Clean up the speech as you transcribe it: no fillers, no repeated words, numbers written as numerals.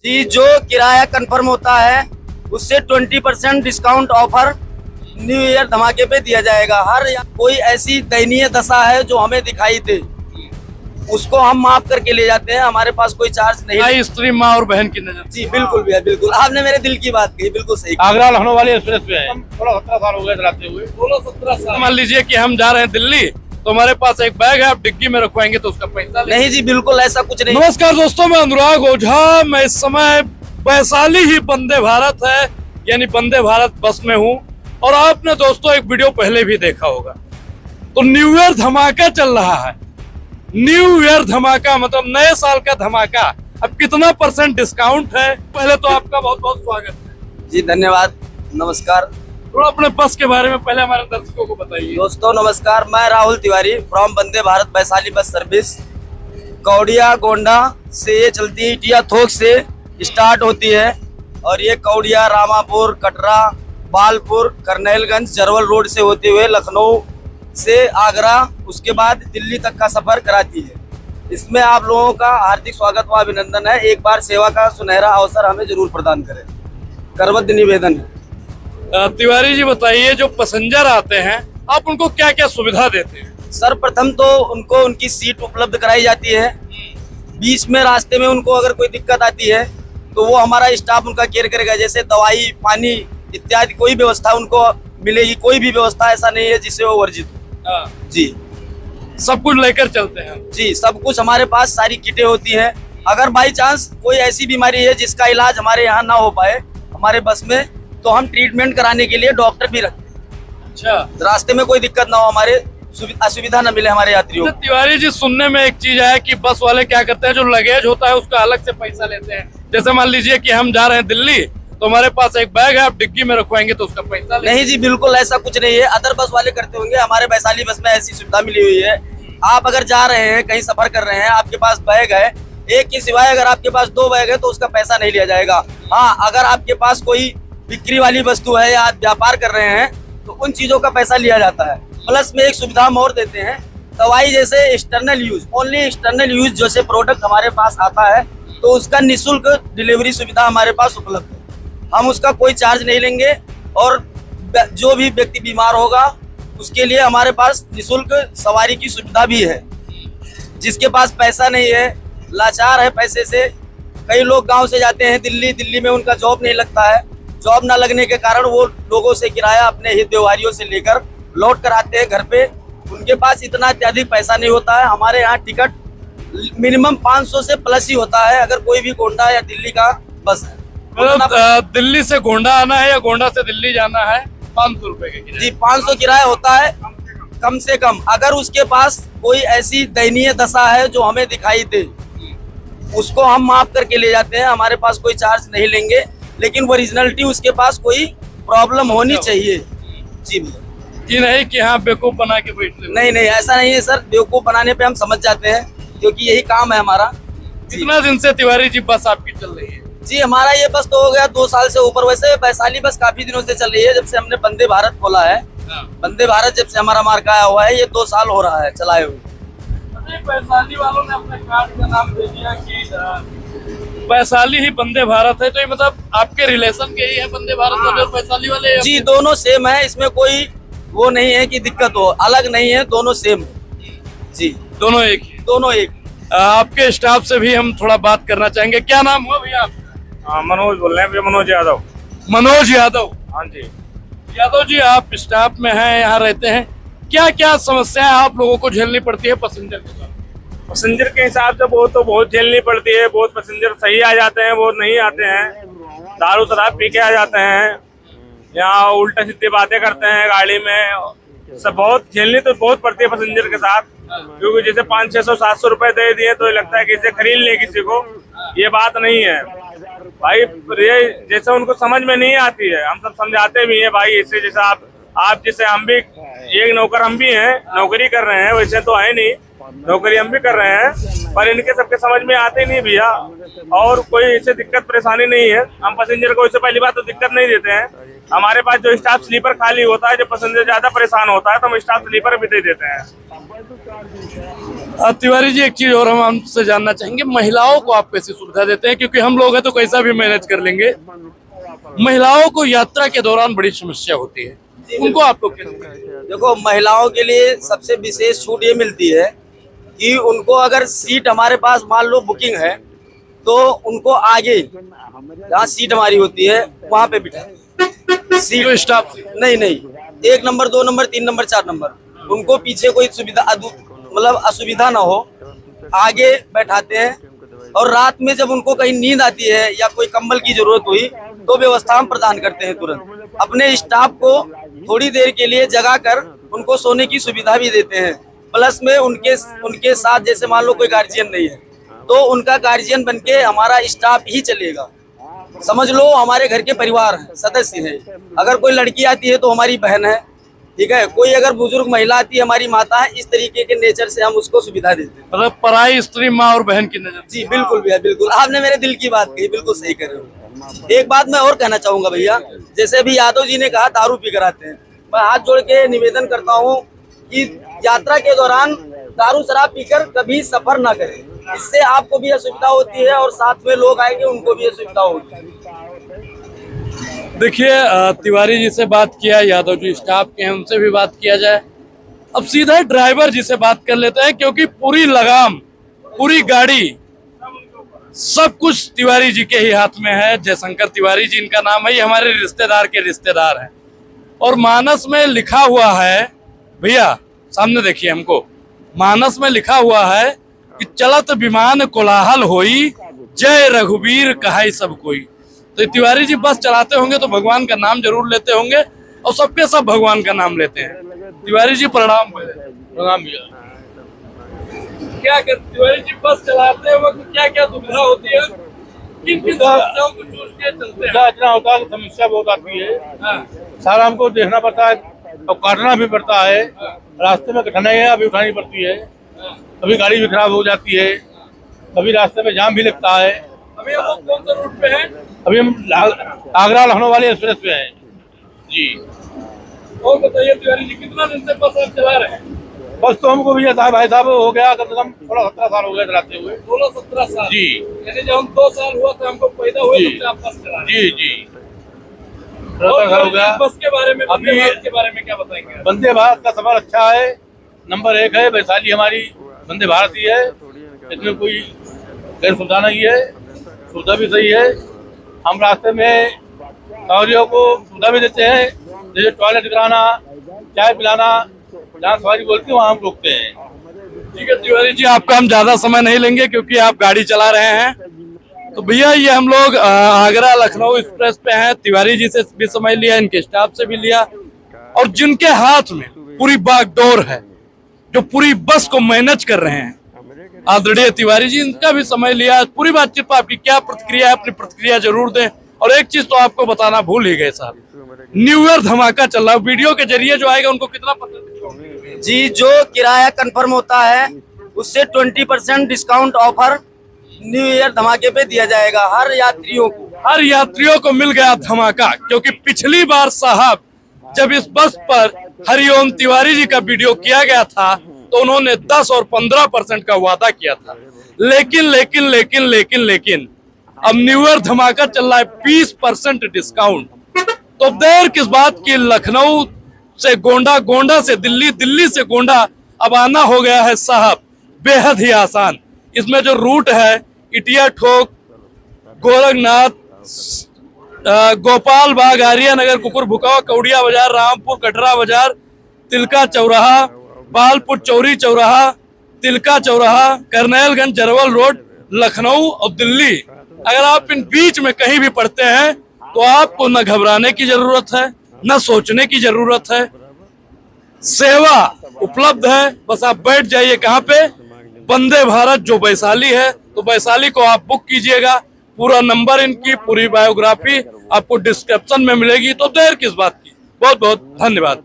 जी, जो किराया कंफर्म होता है उससे 20% डिस्काउंट ऑफर न्यू ईयर धमाके पे दिया जाएगा। हर कोई ऐसी दयनीय दशा है जो हमें दिखाई दे उसको हम माफ करके ले जाते हैं। हमारे पास कोई चार्ज नहीं है। स्त्री माँ और बहन की नजर। जी बिल्कुल भैया, बिल्कुल आपने मेरे दिल की बात कही, बिल्कुल सही। आगरा लखनऊ वाली एक्सप्रेस पे है, 16-17 साल हो गए चलाते हुए। 16-17 साल। मान लीजिए कि हम जा रहे हैं दिल्ली, तो हमारे पास एक बैग है, आप डिग्गी में रखवाएंगे तो उसका पैसा नहीं जी, बिल्कुल ऐसा कुछ नहीं। नमस्कार दोस्तों, मैं अनुराग ओझा। मैं इस समय वैशाली ही वंदे भारत है यानी वंदे भारत बस में हूँ। और आपने दोस्तों एक वीडियो पहले भी देखा होगा, तो न्यू ईयर धमाका चल रहा है। न्यू ईयर धमाका मतलब नए साल का धमाका। अब कितना % डिस्काउंट है? पहले तो आपका बहुत बहुत स्वागत है जी, धन्यवाद, नमस्कार। थोड़ा अपने बस के बारे में पहले हमारे दर्शकों को बताइए। दोस्तों नमस्कार, मैं Rahul Tiwari from Vande Bharat Vaishali bus service. कौड़िया गोंडा से ये चलती है, इटिया थोक से स्टार्ट होती है और ये कौड़िया, रामापुर, कटरा, बालपुर, करनैलगंज, जरवल रोड से होते हुए लखनऊ से आगरा, उसके बाद दिल्ली तक का सफर कराती है। इसमें आप लोगों का हार्दिक स्वागत व अभिनंदन है। एक बार सेवा का सुनहरा अवसर हमें जरूर प्रदान करें, करबद्ध निवेदन है। तिवारी जी बताइए, जो पैसेंजर आते हैं आप उनको क्या क्या सुविधा देते हैं? सर्वप्रथम तो उनको उनकी सीट उपलब्ध कराई जाती है। बीच में रास्ते में उनको अगर कोई दिक्कत आती है तो वो हमारा स्टाफ उनका केयर करेगा। जैसे दवाई, पानी इत्यादि कोई व्यवस्था उनको मिलेगी। कोई भी व्यवस्था ऐसा नहीं है जिससे वो वर्जित हो। जी, सब कुछ लेकर चलते हैं जी, सब कुछ हमारे पास, सारी किटें होती हैं। अगर बाई चांस कोई ऐसी बीमारी है जिसका इलाज हमारे यहाँ ना हो पाए हमारे बस में, तो हम ट्रीटमेंट कराने के लिए डॉक्टर भी रखते हैं। अच्छा, रास्ते में कोई दिक्कत ना हो, हमारे असुविधा न मिले हमारे यात्रियों को। तिवारी जी, सुनने में एक चीज है कि बस वाले क्या करते हैं, जो लगेज होता है उसका अलग से पैसा लेते हैं। जैसे मान लीजिए कि हम जा रहे हैं दिल्ली, तो हमारे पास एक बैग है, आप डिग्गी में रखवाएंगे तो उसका पैसा नहीं जी, बिल्कुल ऐसा कुछ नहीं है। अदर बस वाले करते होंगे, हमारे वैशाली बस में ऐसी सुविधा मिली हुई है। आप अगर जा रहे हैं, कहीं सफर कर रहे हैं, आपके पास बैग है, एक के सिवाय अगर आपके पास 2 बैग है तो उसका पैसा नहीं लिया जाएगा। हाँ, अगर आपके पास कोई बिक्री वाली वस्तु है या आप व्यापार कर रहे हैं तो उन चीजों का पैसा लिया जाता है। प्लस में एक सुविधा हम और देते हैं, दवाई जैसे external use, only external use जैसे प्रोडक्ट हमारे पास आता है तो उसका निःशुल्क डिलीवरी सुविधा हमारे पास उपलब्ध है। हम उसका कोई चार्ज नहीं लेंगे और जो भी व्यक्ति बीमार होगा उसके लिए हमारे पास निःशुल्क सवारी की सुविधा भी है। जिसके पास पैसा नहीं है, लाचार है पैसे से, कई लोग गांव से जाते हैं दिल्ली, दिल्ली में उनका जॉब नहीं लगता है। जॉब ना लगने के कारण वो लोगों से किराया अपने हित व्यवहारियों से लेकर लौट कर आते हैं घर पे। उनके पास इतना अत्यधिक पैसा नहीं होता है। हमारे यहाँ टिकट मिनिमम 500 से प्लस ही होता है अगर कोई भी गोंडा या दिल्ली का बस है। दिल्ली से गोंडा आना है या गोंडा से दिल्ली जाना है, 500 रुपए के जी, 500 किराया होता है कम से कम। अगर उसके पास कोई ऐसी दयनीय दशा है जो हमें दिखाई दे उसको हम माफ करके ले जाते हैं। हमारे पास कोई चार्ज नहीं लेंगे, लेकिन ओरिजिनलिटी उसके पास कोई प्रॉब्लम होनी चाहिए। जी भैया, ये नहीं कि हाँ बेवकूफ बना के बैठते। नहीं नहीं, ऐसा नहीं है सर। बेवकूफ बनाने पे हम समझ जाते हैं क्योंकि यही काम है हमारा। कितना दिन से तिवारी जी बस आपकी चल रही है? जी, हमारा ये बस तो हो गया 2 साल से ऊपर। वैसे वैशाली बस काफी दिनों से चल रही है, जब से हमने वंदे भारत खोला है। वंदे भारत जब से हमारा मार्का आया हुआ है, ये 2 साल हो रहा है चलाए हुए। वैशाली वालों ने अपने कार्ड का नाम दे दिया कि वैशाली ही वंदे भारत है, तो ये मतलब आपके रिलेशन के ही है वंदे भारत वाले और वैशाली वाले? जी, दोनों सेम है, इसमें कोई वो नहीं है कि दिक्कत हो, अलग नहीं है, दोनों सेम है। जी, दोनों एक ही, दोनों एक। आपके स्टाफ से भी हम थोड़ा बात करना चाहेंगे। क्या नाम हुआ भैया आपका? मनोज बोल रहे हैं भैया, मनोज यादव। मनोज यादव। हाँ जी। यादव जी, आप स्टाफ में हैं, यहाँ रहते हैं, क्या क्या समस्याएं आप लोगों को झेलनी पड़ती है पैसेंजर के साथ? पैसेंजर के हिसाब से वो तो बहुत झेलनी पड़ती है। बहुत पैसेंजर सही आ जाते हैं, वो नहीं आते हैं, दारू शराब पी के आ जाते हैं, यहाँ उल्टा सीधी बातें करते हैं गाड़ी में। सब बहुत झेलनी तो बहुत पड़ती है पैसेंजर के साथ, क्योंकि जैसे 500-600-700 रुपए दे दिए तो लगता है कि इसे खरीद ले किसी को। ये बात नहीं है भाई, ये जैसे उनको समझ में नहीं आती है। हम सब समझाते भी हैं भाई, इससे जैसे आप जैसे हम भी एक नौकर, हम भी हैं, नौकरी कर रहे हैं, वैसे तो है नहीं, नौकरी हम भी कर रहे हैं, पर इनके सबके समझ में आते नहीं भैया। और कोई ऐसे दिक्कत परेशानी नहीं है। हम पैसेंजर को इससे पहली बात तो दिक्कत नहीं देते हैं। हमारे पास जो स्टाफ स्लीपर खाली होता है, जब पैसेंजर ज्यादा परेशान होता है तो हम स्टाफ स्लीपर भी दे देते हैं। तिवारी जी, एक चीज और हम आपसे जानना चाहेंगे, महिलाओं को आप कैसी सुविधा देते हैं? क्योंकि हम लोग हैं तो कैसा भी मैनेज कर लेंगे, महिलाओं को यात्रा के दौरान बड़ी समस्या होती है, उनको आप लोग कैसे? देखो, महिलाओं के लिए सबसे विशेष छूट ये मिलती है कि उनको अगर सीट हमारे पास मान लो बुकिंग है तो उनको आगे जहाँ सीट हमारी होती है वहां पे बिठाए। सीट स्टाफ नहीं नहीं, 1 नंबर 2 नंबर 3 नंबर 4 नंबर, उनको पीछे कोई सुविधा मतलब असुविधा ना हो, आगे बैठाते हैं। और रात में जब उनको कहीं नींद आती है या कोई कंबल की जरूरत हुई तो व्यवस्था हम प्रदान करते हैं तुरंत। अपने स्टाफ को थोड़ी देर के लिए जगा कर उनको सोने की सुविधा भी देते हैं। प्लस में उनके साथ जैसे मान लो कोई गार्जियन नहीं है तो उनका गार्जियन बनके हमारा स्टाफ ही चलेगा। समझ लो हमारे घर के परिवार है, सदस्य है। अगर कोई लड़की आती है तो हमारी बहन है, ठीक है। कोई अगर बुजुर्ग महिला आती है हमारी माता है। इस तरीके के नेचर से हम उसको सुविधा देते हैं। मतलब पराई स्त्री माँ और बहन की नजर। जी बिल्कुल भैया, बिल्कुल आपने मेरे दिल की बात कही, बिल्कुल सही कर रहे हो। एक बात मैं और कहना चाहूंगा भैया, जैसे अभी यादव जी ने कहा दारू पी कर आते हैं, मैं हाथ जोड़ के निवेदन करता हूँ कि यात्रा के दौरान दारू शराब पीकर कभी सफर ना करें। इससे आपको भी असुविधा होती है और साथ में लोग आएंगे उनको भी असुविधा होगी। देखिए, तिवारी जी से बात किया, यादव जी स्टाफ के हैं, उनसे भी बात किया जाए। अब सीधा ड्राइवर जी से बात कर लेते हैं, क्योंकि पूरी लगाम, पूरी गाड़ी, सब कुछ तिवारी जी के ही हाथ में है। जयशंकर तिवारी जी इनका नाम है, ये हमारे रिश्तेदार के रिश्तेदार हैं। और मानस में लिखा हुआ है, भैया सामने देखिए हमको, मानस में लिखा हुआ है कि चलत विमान कोलाहल होई, जय रघुवीर कहाई सब कोई। तो तिवारी जी बस चलाते होंगे तो भगवान का नाम जरूर लेते होंगे, और सबके सब भगवान का नाम लेते हैं। तिवारी जी प्रणाम। प्रणाम भैया। क्या कर तिवारी जी बस चलाते वक्त क्या क्या दुविधा होती है, किन किन समस्याओं को जूझ के चलते हैं? इतना होता है, समस्या बहुत आती है। सारा हमको देखना पड़ता है और काटना भी पड़ता है। रास्ते में कठिनाइयाँ भी उठानी पड़ती है, कभी गाड़ी भी खराब हो जाती है, कभी रास्ते में जाम भी लगता है। अभी हम लोग कौन सा रूट पे हैं? अभी हम आगरा लखनऊ वाले एक्सप्रेस पे हैं जी। और बताइए तिवारी जी, कितना दिन से बस आप चला रहे हैं? बस तो हमको भैया साहब भाई साहब हो गया कम से कम 16-17 साल हो गए चलाते हुए। 16-17 साल जी। यानी जब हम 2 साल हुआ था हमको पैदा हुए जी। तब से आप बस चला रहे हैं। जी जी, और 17 साल हो गया। बस के बारे में, अभी वंदे भारत के बारे में क्या बताएंगे? वंदे भारत का सफर अच्छा है, नंबर 1 है। वैशाली हमारी वंदे भारत ही है, इसमें कोई गैर सुविधा नहीं है, सुविधा भी सही है। हम रास्ते में सवारियों को सुविधा भी देते हैं, जैसे टॉयलेट कराना, चाय पिलाना, जहाँ सवारी बोलती है वहाँ हम रोकते हैं। ठीक है तिवारी जी, आपका हम ज्यादा समय नहीं लेंगे क्योंकि आप गाड़ी चला रहे हैं। तो भैया ये हम लोग आगरा लखनऊ एक्सप्रेस पे हैं। तिवारी जी से भी समय लिया, इनके स्टाफ से भी लिया, और जिनके हाथ में पूरी बागडोर है, जो पूरी बस को मैनेज कर रहे हैं, आदरणीय तिवारी जी, इनका भी समय लिया। पूरी बातचीत पर आपकी क्या प्रतिक्रिया है, अपनी प्रतिक्रिया जरूर दें। और एक चीज तो आपको बताना भूल ही गए साहब, न्यू ईयर धमाका चल रहा है, वीडियो के जरिए जो आएगा उनको कितना % जी, जो किराया कंफर्म होता है उससे 20% डिस्काउंट ऑफर न्यू ईयर धमाके पे दिया जाएगा हर यात्रियों को मिल गया धमाका। क्योंकि पिछली बार साहब जब इस बस पर हरिओम तिवारी जी का वीडियो किया गया था तो उन्होंने 10 और 15% का वादा किया था। लेकिन लेकिन लेकिन लेकिन लेकिन अब न्यू ईयर धमाका चल रहा है, 20% डिस्काउंट। तो देर किस बात की, लखनऊ से गोंडा, गोंडा से दिल्ली, दिल्ली से गोंडा अब आना हो गया है साहब बेहद ही आसान। इसमें जो रूट है इटिया ठोक, गोरखनाथ, गोपाल बाग, आर्या नगर, कुकुर भुकाव, कौड़िया बाजार, रामपुर, कटरा बाजार, तिलका चौराहा, बालपुर चौरी चौराहा, तिलका चौराहा, करनैलगंज, जरवल रोड, लखनऊ और दिल्ली। अगर आप इन बीच में कहीं भी पड़ते हैं तो आपको न घबराने की जरूरत है, न सोचने की जरूरत है। सेवा उपलब्ध है, बस आप बैठ जाइए कहाँ पे, वंदे भारत जो वैशाली है, तो वैशाली को आप बुक कीजिएगा। पूरा नंबर, इनकी पूरी बायोग्राफी आपको डिस्क्रिप्शन में मिलेगी। तो देर किस बात की, बहुत बहुत धन्यवाद।